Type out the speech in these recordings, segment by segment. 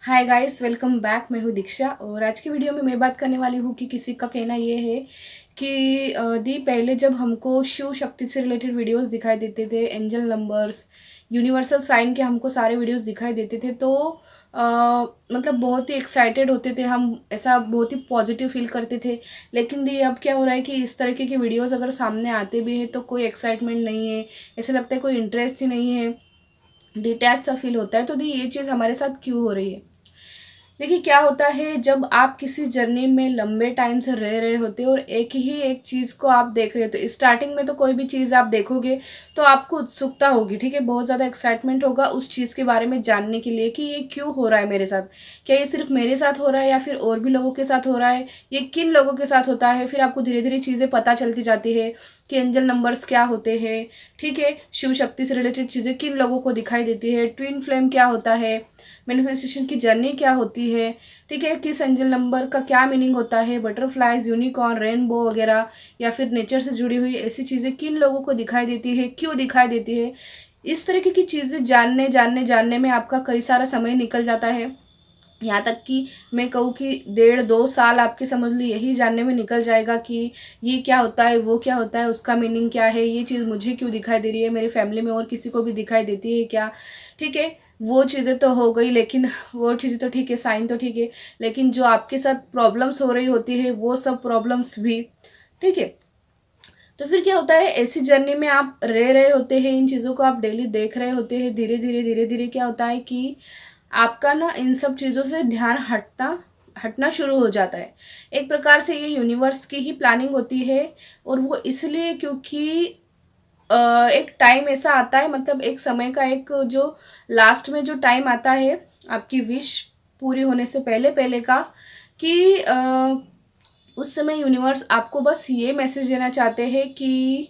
Hi guys, welcome back. मैं हूँ दीक्षा और आज की वीडियो में मैं बात करने वाली हूँ कि किसी का कहना ये है कि दी पहले जब हमको शिव शक्ति से रिलेटेड वीडियोस दिखाई देते थे, एंजल नंबर्स, यूनिवर्सल साइन के हमको सारे वीडियोस दिखाई देते थे तो मतलब बहुत ही एक्साइटेड होते थे हम, ऐसा बहुत ही पॉजिटिव फील करते थे। लेकिन दी अब क्या हो रहा है कि इस तरीके के वीडियोस अगर सामने आते भी हैं तो कोई एक्साइटमेंट नहीं है, ऐसा लगता है कोई इंटरेस्ट ही नहीं है, डिटैच सा फील होता है। तो दी ये चीज़ हमारे साथ क्यों हो रही है? देखिए क्या होता है, जब आप किसी जर्नी में लंबे टाइम से रह रहे होते हो और एक ही एक चीज़ को आप देख रहे हो, तो स्टार्टिंग में तो कोई भी चीज़ आप देखोगे तो आपको उत्सुकता होगी, ठीक है, बहुत ज़्यादा एक्साइटमेंट होगा उस चीज़ के बारे में जानने के लिए कि ये क्यों हो रहा है मेरे साथ, क्या ये सिर्फ मेरे साथ हो रहा है या फिर और भी लोगों के साथ हो रहा है, ये किन लोगों के साथ होता है। फिर आपको धीरे धीरे चीज़ें पता चलती जाती है कि एंजल नंबर्स क्या होते हैं, ठीक है, शिव शक्ति से रिलेटेड चीज़ें किन लोगों को दिखाई देती है, ट्विन फ्लेम क्या होता है, मैनिफेस्टेशन की जर्नी क्या होती है, ठीक है, किस एंजल नंबर का क्या मीनिंग होता है, बटरफ्लाइज, यूनिकॉर्न, रेनबो वगैरह, या फिर नेचर से जुड़ी हुई ऐसी चीज़ें किन लोगों को दिखाई देती है, क्यों दिखाई देती है। इस तरीके की चीज़ें जानने जानने जानने में आपका कई सारा समय निकल जाता है। यहाँ तक कि मैं कहूँ कि 1.5-2 साल आपके समझ लो यही जानने में निकल जाएगा कि ये क्या होता है, वो क्या होता है, उसका मीनिंग क्या है, ये चीज़ मुझे क्यों दिखाई दे रही है, मेरे फैमिली में और किसी को भी दिखाई देती है क्या, ठीक है। वो चीज़ें तो हो गई, लेकिन वो चीज़ें तो ठीक है, साइन तो ठीक है, लेकिन जो आपके साथ प्रॉब्लम्स हो रही होती है वो सब प्रॉब्लम्स भी, ठीक है। तो फिर क्या होता है, ऐसी जर्नी में आप रह रहे होते हैं, इन चीज़ों को आप डेली देख रहे होते हैं, धीरे धीरे धीरे धीरे क्या होता है कि आपका ना इन सब चीज़ों से ध्यान हटना हटना शुरू हो जाता है। एक प्रकार से ये यूनिवर्स की ही प्लानिंग होती है, और वो इसलिए क्योंकि एक टाइम ऐसा आता है, मतलब एक समय का एक जो लास्ट में जो टाइम आता है आपकी विश पूरी होने से पहले पहले का, कि उस समय यूनिवर्स आपको बस ये मैसेज देना चाहते हैं कि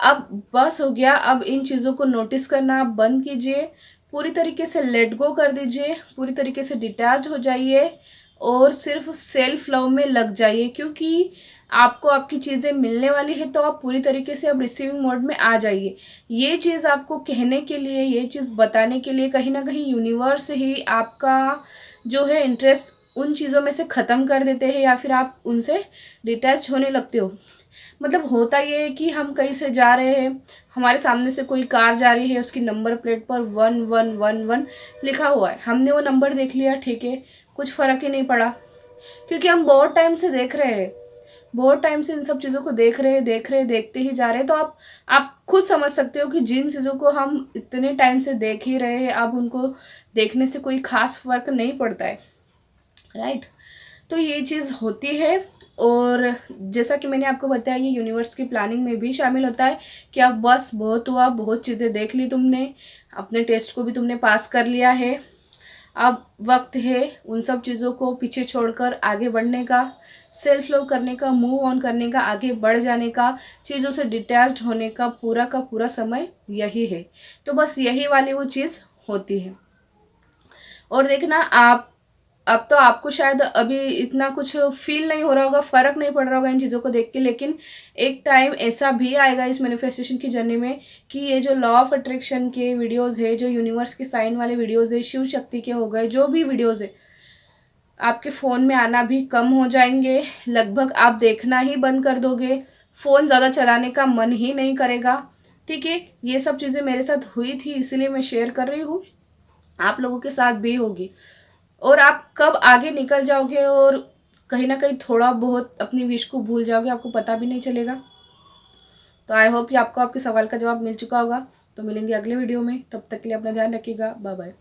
अब बस हो गया, अब इन चीज़ों को नोटिस करना आप बंद कीजिए, पूरी तरीके से लेट गो कर दीजिए, पूरी तरीके से डिटैच हो जाइए और सिर्फ सेल्फ लव में लग जाइए, क्योंकि आपको आपकी चीज़ें मिलने वाली है तो आप पूरी तरीके से अब रिसीविंग मोड में आ जाइए। ये चीज़ आपको कहने के लिए, ये चीज़ बताने के लिए कहीं ना कहीं यूनिवर्स ही आपका जो है इंटरेस्ट उन चीज़ों में से ख़त्म कर देते हैं, या फिर आप उनसे डिटैच होने लगते हो। मतलब होता ये है कि हम कहीं से जा रहे हैं, हमारे सामने से कोई कार जा रही है, उसकी नंबर प्लेट पर 1111 लिखा हुआ है, हमने वो नंबर देख लिया, ठीक है, कुछ फ़र्क ही नहीं पड़ा, क्योंकि हम बहुत टाइम से देख रहे हैं, बहुत टाइम से इन सब चीज़ों को देखते ही जा रहे हैं। तो आप खुद समझ सकते हो कि जिन चीज़ों को हम इतने टाइम से देख ही रहे हैं, अब उनको देखने से कोई खास फर्क नहीं पड़ता है, राइट। तो ये चीज़ होती है, और जैसा कि मैंने आपको बताया ये यूनिवर्स की प्लानिंग में भी शामिल होता है कि अब बस बहुत हुआ, बहुत चीज़ें देख ली तुमने, अपने टेस्ट को भी तुमने पास कर लिया है, अब वक्त है उन सब चीज़ों को पीछे छोड़कर आगे बढ़ने का, सेल्फ लव करने का, मूव ऑन करने का, आगे बढ़ जाने का, चीज़ों से डिटैच्ड होने का पूरा समय यही है। तो बस यही वाली वो चीज़ होती है। और देखना आप, अब तो आपको शायद अभी इतना कुछ फील नहीं हो रहा होगा, फ़र्क नहीं पड़ रहा होगा इन चीज़ों को देख के, लेकिन एक टाइम ऐसा भी आएगा इस मैनिफेस्टेशन की जर्नी में कि ये जो लॉ ऑफ अट्रैक्शन के वीडियोस है, जो यूनिवर्स के साइन वाले वीडियोस है, शिव शक्ति के हो गए, जो भी वीडियोस है, आपके फ़ोन में आना भी कम हो जाएंगे, लगभग आप देखना ही बंद कर दोगे, फ़ोन ज़्यादा चलाने का मन ही नहीं करेगा, ठीक है। ये सब चीज़ें मेरे साथ हुई थी, इसलिए मैं शेयर कर रही हूँ, आप लोगों के साथ भी होगी। और आप कब आगे निकल जाओगे और कहीं ना कहीं थोड़ा बहुत अपनी विश को भूल जाओगे, आपको पता भी नहीं चलेगा। तो आई होप कि आपको आपके सवाल का जवाब मिल चुका होगा। तो मिलेंगे अगले वीडियो में, तब तक के लिए अपना ध्यान रखिएगा, बाय बाय।